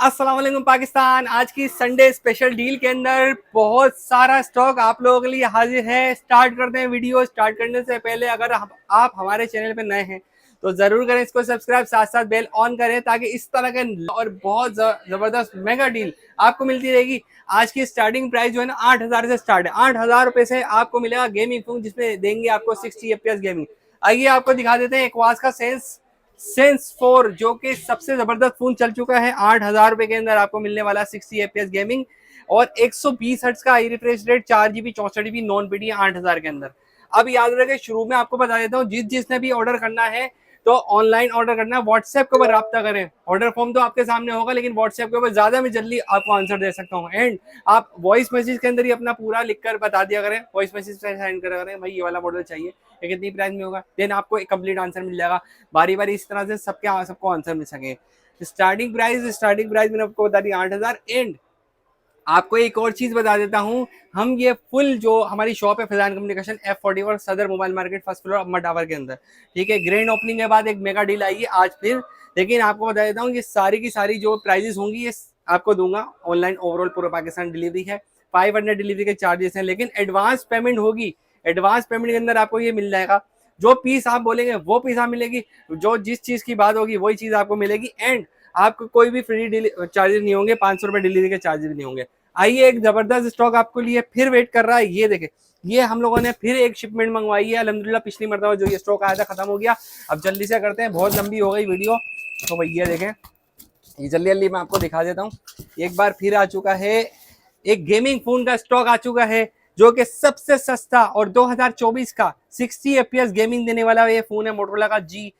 अस्सलाम वालेकुम पाकिस्तान। आज की संडे स्पेशल डील के अंदर बहुत सारा स्टॉक आप लोगों के लिए हाजिर है। स्टार्ट करते हैं वीडियो। स्टार्ट करने से पहले अगर आप हमारे चैनल पे नए हैं तो जरूर करें इसको सब्सक्राइब, साथ साथ बेल ऑन करें ताकि इस तरह के और बहुत जबरदस्त मेगा डील आपको मिलती रहेगी। आज की स्टार्टिंग प्राइस जो है ना 8,000 से स्टार्ट है। 8,000 रुपए से आपको मिलेगा गेमिंग फोन जिसमें देंगे आपको 60 FPS गेमिंग। आइए आपको दिखा देते हैं एक्वास का सेंस 4 जो कि सबसे जबरदस्त फोन चल चुका है। 8,000 रुपए के अंदर आपको मिलने वाला 60 FPS गेमिंग और 120 हर्ट्ज का high refresh rate, 4 GB 64 GB non PD 8,000 के अंदर। अब याद रखें, शुरू में आपको बता देता हूँ, जिसने भी ऑर्डर करना है तो ऑनलाइन ऑर्डर करना है, व्हाट्सएप के ऊपर रब्ता करें। ऑर्डर फॉर्म तो आपके सामने होगा लेकिन व्हाट्सएप के ऊपर ज्यादा मैं जल्दी आपको आंसर दे सकता हूँ। एंड आप वॉइस मैसेज के अंदर ही अपना पूरा लिखकर बता दिया करें, वॉइस मैसेज सेंड करा करें भाई ये वाला मॉडल चाहिए, ये कितनी प्राइस में होगा, देन आपको एक कंप्लीट आंसर मिल जाएगा। बारी बारी इस तरह से सबको आंसर मिल सके। स्टार्टिंग प्राइस मैंने आपको बता दी 8,000। एंड आपको एक और चीज बता देता हूँ, हम ये फुल जो हमारी शॉप है फैजान कम्युनिकेशन F41 सदर मोबाइल मार्केट फर्स्ट फ्लोर अम्मा टावर के अंदर, ठीक है। ग्रैंड ओपनिंग के बाद एक मेगा डील आई है आज फिर। लेकिन आपको बता देता हूँ ये सारी की सारी जो प्राइजेस होंगी ये आपको दूंगा ऑनलाइन। ओवरऑल पूरा पाकिस्तान डिलीवरी है, 500 डिलीवरी के चार्जेस हैं, लेकिन एडवांस पेमेंट होगी। एडवांस पेमेंट के अंदर आपको ये मिल जाएगा, जो पीस आप बोलेंगे वो पीस आप मिलेगी, जो जिस चीज की बात होगी वही चीज आपको मिलेगी। एंड आपको कोई भी फ्री चार्जेस नहीं होंगे, 500 रुपए डिलीवरी के चार्जेस नहीं होंगे। आइए एक जबरदस्त स्टॉक आपको लिए फिर वेट कर रहा है। ये देखें, ये हम लोगों ने फिर एक शिपमेंट मंगवाई है अल्हम्दुलिल्लाह। पिछली मरतबा जो ये स्टॉक आया था खत्म हो गया। अब जल्दी से करते हैं, बहुत लंबी हो गई वीडियो। तो भाई ये देखें, ये जल्दी जल्दी मैं आपको दिखा देता हूँ। एक बार फिर आ चुका है, एक गेमिंग फोन का स्टॉक आ चुका है जो कि सबसे सस्ता और 2024 का 60 FPS गेमिंग देने वाला ये फोन है, मोटोरोला का G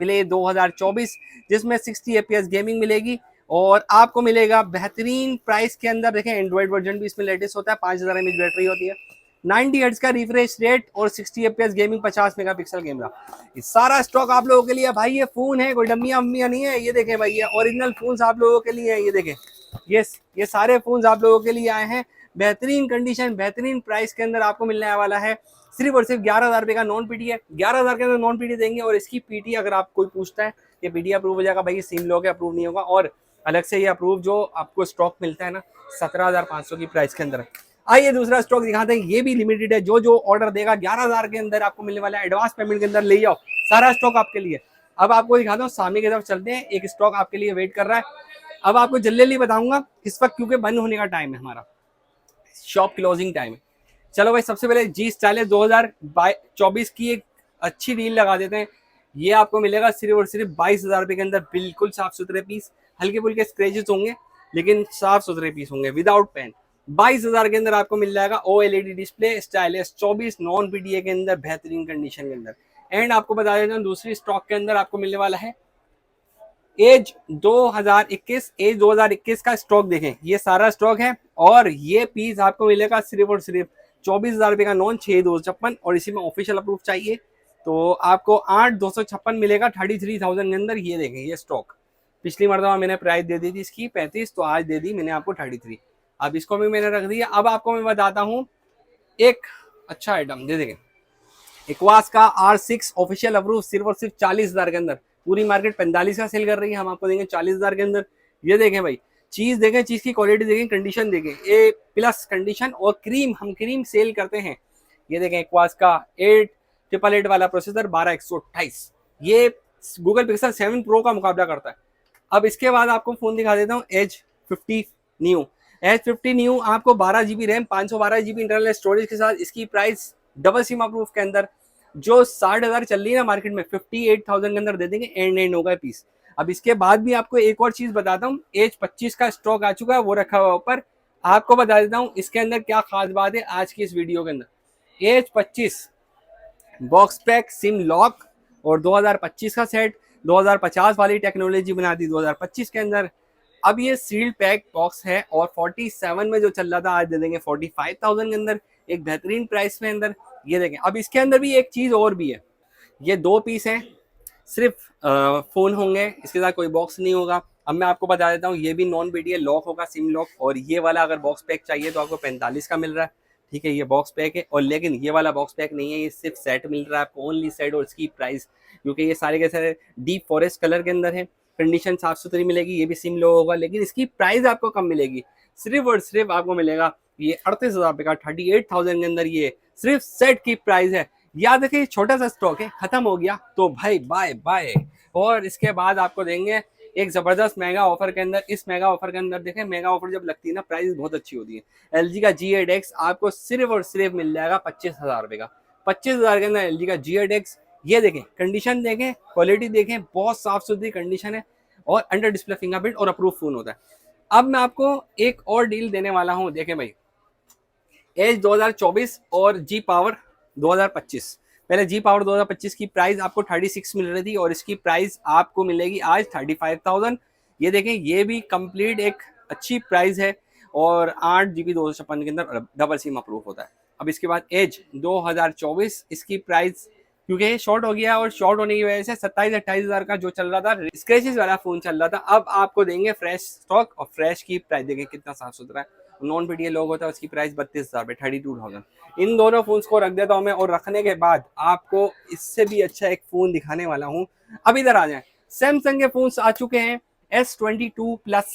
प्ले 2024, जिसमें 60 FPS गेमिंग मिलेगी और आपको मिलेगा बेहतरीन प्राइस के अंदर। देखें एंड्रॉइड वर्जन भी इसमें लेटेस्ट होता है, 5000 mAh बैटरी होती है, 90 हर्ट्ज का रिफ्रेश रेट और 60 FPS गेमिंग, 50 मेगापिक्सल कैमरा। ये सारा स्टॉक आप लोगों के लिए भाई। ये फोन है, कोई डमिया अम्मिया नहीं है। ये देखें भाई, ये ओरिजिनल फोन आप लोगों के लिए है। ये देखें, ये सारे फोन आप लोगों के लिए आए हैं बेहतरीन कंडीशन, बेहतरीन प्राइस के अंदर आपको मिलने वाला है। सिर्फ और सिर्फ 11,000 रुपए का नॉन पीटी है। 11,000 के अंदर नॉन पीटी देंगे और इसकी पीटी अगर आप कोई पूछता है कि पीटी अप्रूव हो जाएगा, भाई सिम लॉक है, अप्रूव नहीं होगा। और अलग से ये अप्रूव जो आपको स्टॉक मिलता है ना 17,500 की प्राइस के अंदर। आइए दूसरा स्टॉक दिखाते हैं, ये भी लिमिटेड है। जो ऑर्डर देगा 11,000 के अंदर आपको मिलने वाला है। एडवांस पेमेंट के अंदर ले जाओ, सारा स्टॉक आपके लिए। अब आपको दिखाता हूँ, सामने की तरफ चलते हैं, एक स्टॉक आपके लिए वेट कर रहा है। अब आपको जल्दी जल्दी बताऊंगा इस वक्त क्योंकि बंद होने का टाइम है, हमारा शॉप क्लोजिंग टाइम है। चलो भाई, सबसे पहले G स्टाइलिश 2024 की एक अच्छी डील लगा देते हैं। ये आपको मिलेगा सिर्फ और सिर्फ 22,000 रुपए के अंदर। बिल्कुल साफ सुथरे पीस, हल्के फुल्के स्क्रेचेस होंगे लेकिन साफ सुथरे पीस होंगे विदाउट पेन। 22,000 के अंदर आपको मिल जाएगा OLED display, stylish 24 non PDA के अंदर, बेहतरीन कंडीशन के अंदर। एंड आपको बता देता हूँ दूसरी स्टॉक के अंदर आपको मिलने वाला है एज 2021 का स्टॉक। देखें ये सारा स्टॉक है और ये पीस आपको मिलेगा सिर्फ और सिर्फ 24,000 रुपए का नॉन 6256। और इसी में ऑफिशियल अप्रूव चाहिए तो आपको 8,256 मिलेगा 33,000 के अंदर। ये देखें ये स्टॉक, पिछली मरतबा मैंने प्राइस दे दी थी इसकी 35, तो आज दे दी मैंने आपको 33। अब इसको भी मैंने रख दिया। अब आपको मैं बताता हूँ एक अच्छा आइटम दे देंगे, इक्वास का R6 ऑफिशियल अप्रूव सिर्फ और सिर्फ 40,000 के अंदर। पूरी मार्केट 45 का सेल कर रही है, हम आपको देंगे 40,000 के अंदर। ये देखें भाई, चीज देखें, चीज की क्वालिटी देखें, कंडीशन देखें, ए प्लस कंडीशन। और क्रीम, हम क्रीम सेल करते हैं। ये देखें इक्वास का 8888 वाला प्रोसेसर 12128, ये गूगल पिक्सल 7 प्रो का मुकाबला करता है। अब इसके बाद आपको फोन दिखा देता हूँ एज 50 न्यू। एज 50 न्यू आपको 12 GB RAM, 512 GB internal storage के साथ। इसकी प्राइस डबल सिम अप्रूव के अंदर जो 60,000 चल रही है ना मार्केट में, 58,000 के अंदर दे देंगे। एंड होगा पीस। अब इसके बाद भी आपको एक और चीज बताता हूँ, एज 25 का स्टॉक आ चुका है, वो रखा हुआ ऊपर। आपको बता देता हूँ इसके अंदर क्या खास बात है आज की इस वीडियो के अंदर। Edge 25 box pack, SIM lock और 2025 का सेट, 2050 वाली टेक्नोलॉजी बना दी 2025 के अंदर। अब ये सील्ड पैक बॉक्स है और 47 में जो चल रहा था आज दे देंगे 45,000 के अंदर, एक बेहतरीन प्राइस में अंदर। ये देखें, अब इसके अंदर भी एक चीज और भी है, ये 2 पीस हैं, सिर्फ फोन होंगे, इसके साथ कोई बॉक्स नहीं होगा। अब मैं आपको बता देता हूँ, ये भी नॉन PDA लॉक होगा, सिम लॉक। और ये वाला अगर बॉक्स पैक चाहिए तो आपको 45 का मिल रहा है, ठीक है, ये बॉक्स पैक है। और लेकिन ये वाला बॉक्स पैक नहीं है, ये सिर्फ सेट मिल रहा है आपको, ओनली सेट। और इसकी प्राइस क्योंकि ये सारे के सारे डीप फॉरेस्ट कलर के अंदर है कंडीशन साफ सुथरी मिलेगी, ये भी सिम लो होगा, लेकिन इसकी प्राइस आपको कम मिलेगी। सिर्फ और सिर्फ आपको मिलेगा ये 38,000 रुपये का, 38,000 के अंदर ये सिर्फ सेट की प्राइस है। याद रखिए छोटा सा स्टॉक है, खत्म हो गया तो भाई बाय बाय। और इसके बाद आपको देंगे एक जबरदस्त मेगा ऑफर के अंदर। इस मेगा ऑफर के अंदर देखें, मेगा ऑफर जब लगती है ना, प्राइस बहुत अच्छी होती है। LG का G8X आपको सिर्फ और सिर्फ मिल जाएगा 25,000 रुपये का। 25,000 के अंदर LG का G8X। ये देखें, कंडीशन देखें, क्वालिटी देखें, बहुत साफ सुथरी कंडीशन है और अंडर डिस्प्ले फिंगरप्रिंट और अप्रूव फोन होता है। अब मैं आपको एक और डील देने वाला हूं। देखें भाई, एज 2024 और जी पावर 2025। पहले जी पावर 2025 की प्राइस आपको 36 मिल रही थी और इसकी प्राइस आपको मिलेगी आज 35,000। ये देखें, ये भी कंप्लीट एक अच्छी प्राइस है और 8GB 256 के अंदर डबल सिम अप्रूव होता है। अब इसके बाद एज 2024, इसकी प्राइस क्योंकि ये शॉर्ट हो गया और शॉर्ट होने की वजह से 27-28 हज़ार का जो चल रहा था स्क्रैचेस वाला फोन चल रहा था, अब आपको देंगे फ्रेश स्टॉक। और फ्रेश की प्राइस देखें कितना साफ सुथरा है। नॉन पीटीए लोग होता है, उसकी प्राइस 32,000 रुपये, 32,000। इन दोनों फोन्स को रख देता हूँ मैं, और रखने के बाद आपको इससे भी अच्छा एक फोन दिखाने वाला हूँ। अब इधर आ जाए, सैमसंग के फोन्स आ चुके हैं S22 प्लस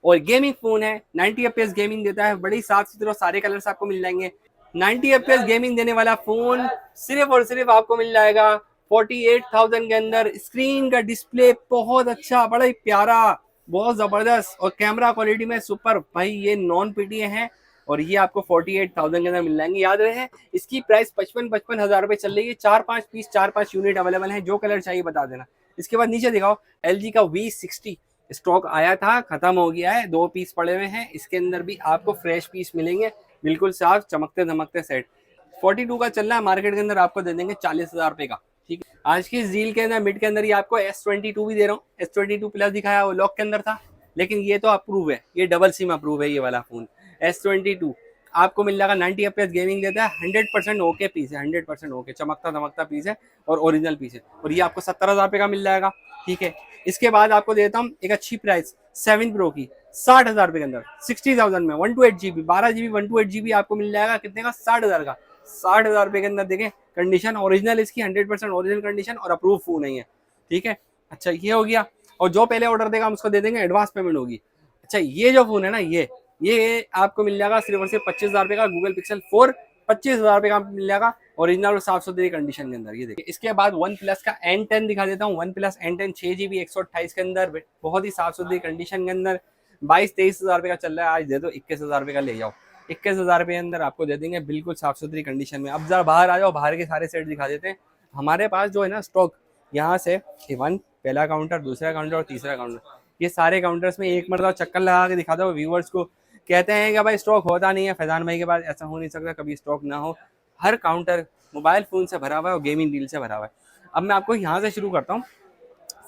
और गेमिंग फोन है। 90 FPS गेमिंग देता है, बड़ी साफ सुथरा, सारे कलर्स आपको मिल जाएंगे। 90 FPS गेमिंग देने वाला फोन सिर्फ और सिर्फ आपको मिल जाएगा 48,000 के अंदर। स्क्रीन का डिस्प्ले बहुत अच्छा, बड़ा ही प्यारा, बहुत जबरदस्त, और कैमरा क्वालिटी में सुपर। भाई ये नॉन पीटीए है और ये आपको 48,000 के अंदर मिल जाएंगे। याद रहे, इसकी प्राइस 55 हज़ार रुपये चल रही है। 4-5 पीस, 4-5 यूनिट अवेलेबल है, जो कलर चाहिए बता देना। इसके बाद नीचे दिखाओ, LG का V60 स्टॉक आया था, खत्म हो गया है, 2 पीस पड़े हुए हैं। इसके अंदर भी आपको फ्रेश पीस मिलेंगे, बिल्कुल साफ चमकते धमकते सेट। 42 का चल रहा है मार्केट के अंदर, आपको दे देंगे 40,000 रुपये का। ठीक है, आज की इस डील के अंदर मिड के अंदर ही आपको S22 भी दे रहा हूँ। S22 प्लस दिखाया, वो लॉक के अंदर था, लेकिन ये तो अप्रूव है, ये डबल सिम अप्रूव है ये वाला फोन। S22 आपको मिल जाएगा, 90 FPS गेमिंग देता है, 100% ओके पीस है, 100% ओके, चमकता धमकता पीस है और ओरिजिनल पीस है, और ये आपको 70,000 रुपये का मिल जाएगा। ठीक है, इसके बाद आपको देता हूँ एक अच्छी प्राइस 7 Pro की 60,000 रुपये के अंदर, 60,000 में 128GB 12GB 128GB आपको मिल जाएगा। कितने का? 60,000 का। 60,000 रुपये के अंदर देखें, कंडीशन ओरिजिनल इसकी 100% ओरिजिनल कंडीशन और अप्रूव फोन नहीं है। ठीक है, अच्छा ये हो गया। और जो पहले ऑर्डर देगा हम उसको दे देंगे, एडवांस पेमेंट होगी। अच्छा, ये जो फोन है ना, ये आपको मिल जाएगा सिर्फ और सिर्फ 25,000 रुपये का। गूगल पिक्सल 4 25,000 रुपये का मिल जाएगा, ओरिजिनल और साफ सुथरी कंडीशन के अंदर। ये देखिए, इसके बाद वन प्लस का N10 दिखा देता हूँ। वन प्लस N10 6GB 128 के अंदर, बहुत ही साफ सुथरी कंडीशन के अंदर, 22-23 हज़ार रुपये का चल रहा है। आज दे दो 21,000 रुपये का, ले जाओ। 21,000 रुपये के अंदर आपको दे देंगे, बिल्कुल साफ सुथरी कंडीशन में। अब जरा बाहर आ जाओ, बाहर के सारे सेट दिखा देते हैं। हमारे पास जो है ना स्टॉक, यहाँ से इवन पहला काउंटर, दूसरा काउंटर और तीसरा काउंटर, ये सारे काउंटर्स में एक मरतबा चक्कर लगा के दिखा दो व्यूवर्स को। कहते हैं कि भाई स्टॉक होता नहीं है, फैजान भाई के पास ऐसा हो नहीं सकता कभी स्टॉक ना हो। हर काउंटर मोबाइल फ़ोन से भरा हुआ है और गेमिंग डील से भरा हुआ है। अब मैं आपको यहाँ से शुरू करता हूँ,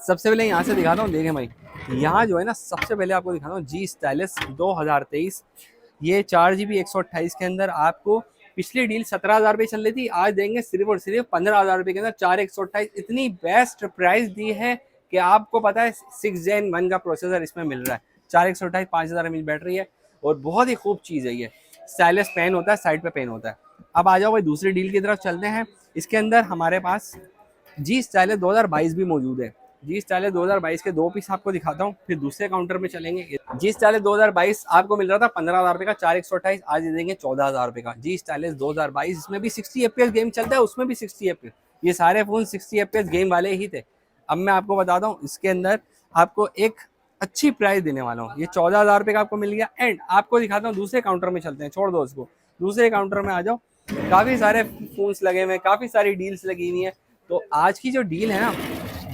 सबसे पहले यहाँ से दिखाता हूँ। देखें भाई, यहाँ जो है ना, सबसे पहले आपको दिखाता हूँ G Stylus 2023। ये 4GB 128 के अंदर आपको पिछली डील 17,000 रुपये चल रही थी, आज देंगे सिर्फ और सिर्फ 15,000 रुपये के अंदर 4/128। इतनी बेस्ट प्राइस दी है कि आपको पता है 6 Gen 1 का प्रोसेसर इसमें मिल रहा है, 4/128, 5,000 mAh बैटरी है और बहुत ही खूब चीज़ है ये। स्टाइलस पेन होता है, साइड पे पेन होता है। अब आ जाओ भाई दूसरी डील की तरफ चलते हैं। इसके अंदर हमारे पास G Stylus 2022 भी मौजूद है। G Stylus 2022 के 2 पीस आपको दिखाता हूँ, फिर दूसरे काउंटर में चलेंगे। G Stylus 2022 आपको मिल रहा था 15,000 रुपये का, 4/128, आज दे देंगे 14,000 रुपये का। G Stylus 2022, इसमें भी 60 FPS गेम चलता है, उसमें भी 60 FPS। ये सारे फोन 60 FPS गेम वाले ही थे। अब मैं आपको बताता हूँ, इसके अंदर आपको एक अच्छी प्राइस देने वाला हूँ। ये 14,000 रुपये का आपको मिल गया। एंड आपको दिखाता हूँ, दूसरे काउंटर में चलते हैं, छोड़ दो उसको, दूसरे काउंटर में आ जाओ। काफ़ी सारे फोन्स लगे हुए हैं, काफ़ी सारी डील्स लगी हुई हैं। तो आज की जो डील है ना,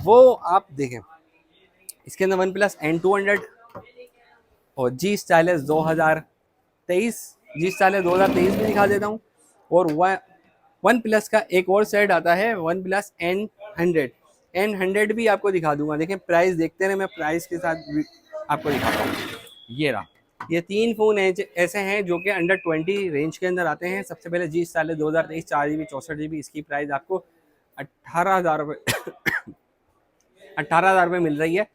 वो आप देखें। इसके अंदर वन प्लस N200 और G Stylus 2023, G Stylus 2023 भी दिखा देता हूँ। और वन प्लस का एक और सेट आता है, वन प्लस N100 भी आपको दिखा दूंगा। देखें प्राइस देखते रहे, मैं प्राइस के साथ भी आपको दिखाता हूँ। ये रहा, ये 3 फ़ोन ऐसे हैं जो कि अंडर 20 रेंज के अंदर आते हैं। सबसे पहले G Stylus 2023 4GB 64GB, इसकी प्राइस आपको 18,000 रुपये 18,000 रुपये मिल रही है,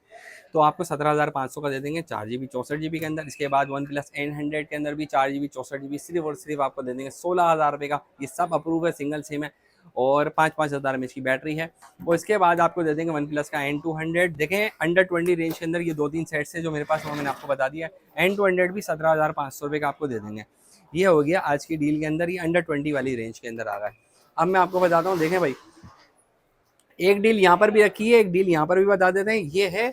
तो आपको 17,500 का दे देंगे 4GB 64GB के अंदर। इसके बाद वन प्लस N100 के अंदर भी 4GB 64GB सिर्फ और सिर्फ आपको दे देंगे 16,000 रुपये का। ये सब अप्रूव है, सिंगल सिम है और 5-5 हज़ार में इसकी बैटरी है। और इसके बाद आपको दे देंगे वन प्लस का N200। देखें अंडर 20 रेंज के अंदर ये 2-3 सेट्स है जो मेरे पास, वो मैंने आपको बता दिया। N200 भी 17,500 रुपये का आपको दे देंगे। ये हो गया आज की डील के अंदर, ये अंडर 20 वाली रेंज के अंदर आ गया है। अब मैं आपको बताता हूँ, देखें भाई, एक डील यहाँ पर भी रखी है, एक डील यहाँ पर भी बता देते हैं। ये है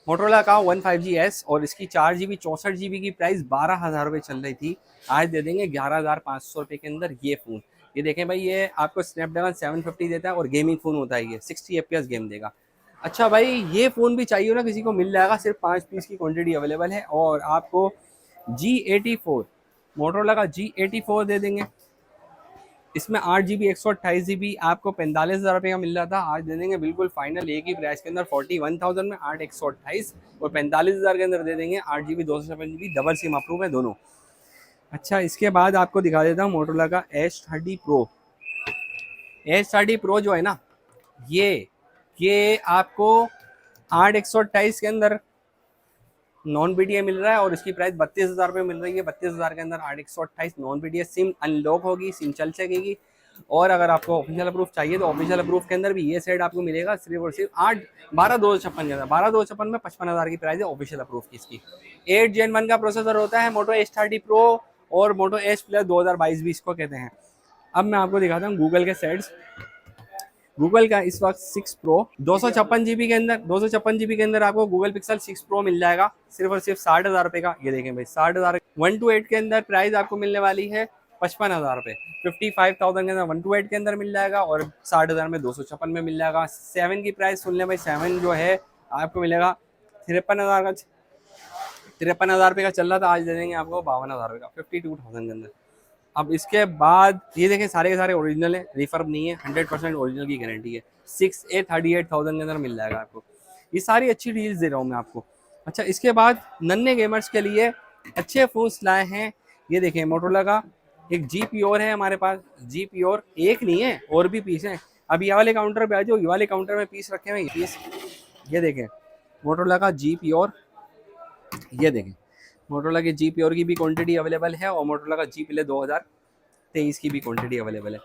मोटरोला का 15G S और इसकी 4GB 64GB की प्राइस 12,000 रुपये चल रही थी, आज दे देंगे 11,500 रुपये के अंदर ये फ़ोन। ये देखें भाई, ये आपको स्नैपड्रैगन 750 देता है और गेमिंग फ़ोन होता है, ये 60 FPS गेम देगा। अच्छा भाई, ये फ़ोन भी चाहिए ना किसी को, मिल जाएगा, सिर्फ 5 पीस की क्वान्टिटी अवेलेबल है। और आपको G84 मोटरोला का G84 दे देंगे। इसमें 8GB 128GB आपको 45,000 रुपये का मिल रहा था, आज दे देंगे बिल्कुल फाइनल एक ही प्राइस के अंदर 41,000 में 8/128 और 45,000 के अंदर दे देंगे। 8GB 256GB double SIM approve है दोनों। अच्छा, इसके बाद आपको दिखा देता हूँ मोटरोला का H30 Pro। H30 Pro जो है ना, ये आपको 8/128 के अंदर नॉन BTA मिल रहा है और इसकी प्राइस 32,000 रुपये मिल रही है। 32,000 के अंदर 8/128 नॉन BTA सिम अनलॉक होगी, सिम चल सकेगी। और अगर आपको ऑफिशियल अप्रूफ चाहिए तो ऑफिशियल अप्रूफ के अंदर भी ये सेट आपको मिलेगा सिर्फ और सिर्फ 12,256 के अंदर। 12,256 में 55,000 की प्राइस है ऑफिशियल अप्रूफ की इसकी। 8 Gen 1 का प्रोसेसर होता है मोटो H30 Pro और मोटो H Plus 2022 भी इसको कहते हैं। अब मैं आपको दिखाता हूँ गूगल के सेट्स। गूगल का इस वक्त 6 Pro 256GB के अंदर आपको गूगल पिक्सल 6 Pro मिल जाएगा सिर्फ और सिर्फ 60,000 रुपये का। ये देखें भाई, 60,000। 128 के अंदर प्राइस आपको मिलने वाली है 55,000 रुपये। 55,000 के अंदर 128 के अंदर मिल जाएगा और 60,000 में 256 में मिल जाएगा। 7 की प्राइस सुन लें भाई, 7 जो है आपको मिलेगा 53,000 का, 53,000 रुपये का चल रहा था, आज दे देंगे आपको 52,000 रुपये का, 52,000 के अंदर। अब इसके बाद ये देखें, सारे के सारे ओरिजिनल है, रिफर्ब नहीं है, 100% ओरिजिनल की गारंटी है। 6A 38,000 के अंदर मिल जाएगा आपको। ये सारी अच्छी डील्स दे रहा हूँ मैं आपको। अच्छा, इसके बाद नन्हे गेमर्स के लिए अच्छे फोन्स लाए हैं। ये देखें, मोटरोला का एक G Pure है हमारे पास। G Pure एक नहीं है, और भी पीस हैं। अब ये वाले काउंटर पे आ जाओ, ये वाले काउंटर में पीस रखे हुए पीस। ये देखें मोटरोला का G Pure, ये देखें मोटरोला की G Pure की भी क्वांटिटी अवेलेबल है और मोटरोला का G Play 2023 की भी क्वांटिटी अवेलेबल है।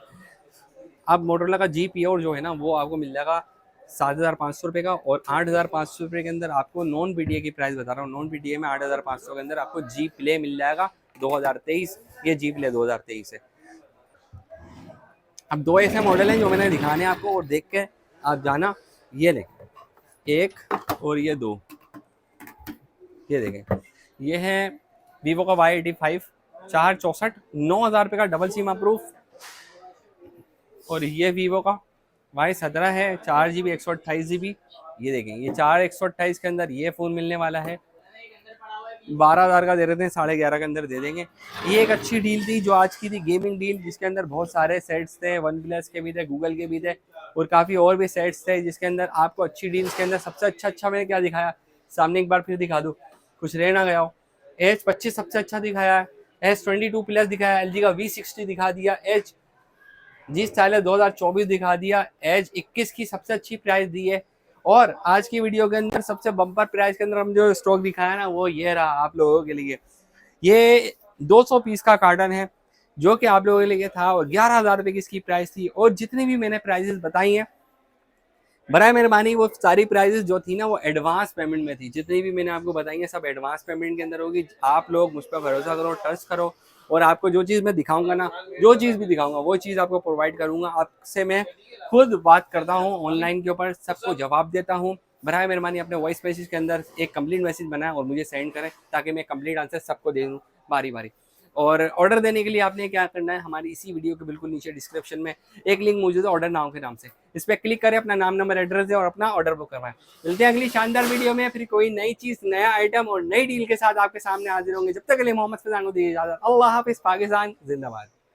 अब मोटरोला का G Pure जो है ना, वो आपको मिल जाएगा 7,500 रुपये का और 8,500 रुपये के अंदर आपको नॉन BTA की प्राइस बता रहा हूँ। नॉन BTA में 8,500 के अंदर आपको G Play मिल जाएगा 2023। ये G Play 2023 है। अब दो ऐसे मॉडल हैं जो मैंने दिखाने हैं आपको, और देख के आप जाना। ये लें, एक और ये दो। ये देखें, ये है वीवो का Y85 464, 9,000 रुपये का डबल सिम अप्रूफ। और ये वीवो का Y17 है 4GB 128GB। ये देखें, ये 4/128 के अंदर ये फ़ोन मिलने वाला है। 12,000 का दे रहे थे, 11,500 के अंदर दे देंगे। ये एक अच्छी डील थी जो आज की थी, गेमिंग डील, जिसके अंदर बहुत सारे सेट्स थे, वन प्लस के भी थे, गूगल के भी थे और काफ़ी और भी सेट्स थे, जिसके अंदर आपको अच्छी डील्स के अंदर सबसे अच्छा मैंने क्या दिखाया, सामने एक बार फिर दिखा दूँ, कुछ रह ना गया हो। H25 सबसे अच्छा दिखाया है, S22 प्लस दिखाया, LG का V60 दिखा दिया, G Stylus 2024 दिखा दिया, Edge 21 की सबसे अच्छी प्राइस दी है। और आज की वीडियो के अंदर सबसे बम्पर प्राइस के अंदर हम जो स्टॉक दिखाया ना, वो ये रहा आप लोगों के लिए। ये 200 पीस का कार्टन है जो कि आप लोगों के लिए था और 11,000 रुपये की इसकी प्राइस थी। और जितनी भी मैंने प्राइजेस बताई हैं, बराए मेहरबानी वो सारी प्राइजेस जो थी ना, वो एडवांस पेमेंट में थी। जितनी भी मैंने आपको बताई है सब एडवांस पेमेंट के अंदर होगी। आप लोग मुझ पर भरोसा करो, ट्रस्ट करो, और आपको जो चीज़ मैं दिखाऊंगा ना, जो चीज़ भी दिखाऊंगा वो चीज़ आपको प्रोवाइड करूंगा। आपसे मैं खुद बात करता हूँ ऑनलाइन के ऊपर, सबको जवाब देता हूँ। बराए मेहरबानी अपने वॉइस मैसेज के अंदर एक कंप्लीट मैसेज बनाएं और मुझे सेंड करें, ताकि मैं कंप्लीट आंसर सबको दे दूँ बारी बारी। और ऑर्डर देने के लिए आपने क्या करना है, हमारी इसी वीडियो के बिल्कुल नीचे डिस्क्रिप्शन में एक लिंक मौजूद है ऑर्डर नाउ के नाम से, इस पर क्लिक करें, अपना नाम नंबर एड्रेस दें और अपना ऑर्डर बुक करवाएं। मिलते हैं अगली शानदार वीडियो में, फिर कोई नई चीज़, नया आइटम और नई डील के साथ आपके सामने हाजिर होंगे। जब तक के लिए मोहम्मद फैजान को दीजिए इजाज़त। अल्लाह हाफिज़। पाकिस्तान जिंदाबाद।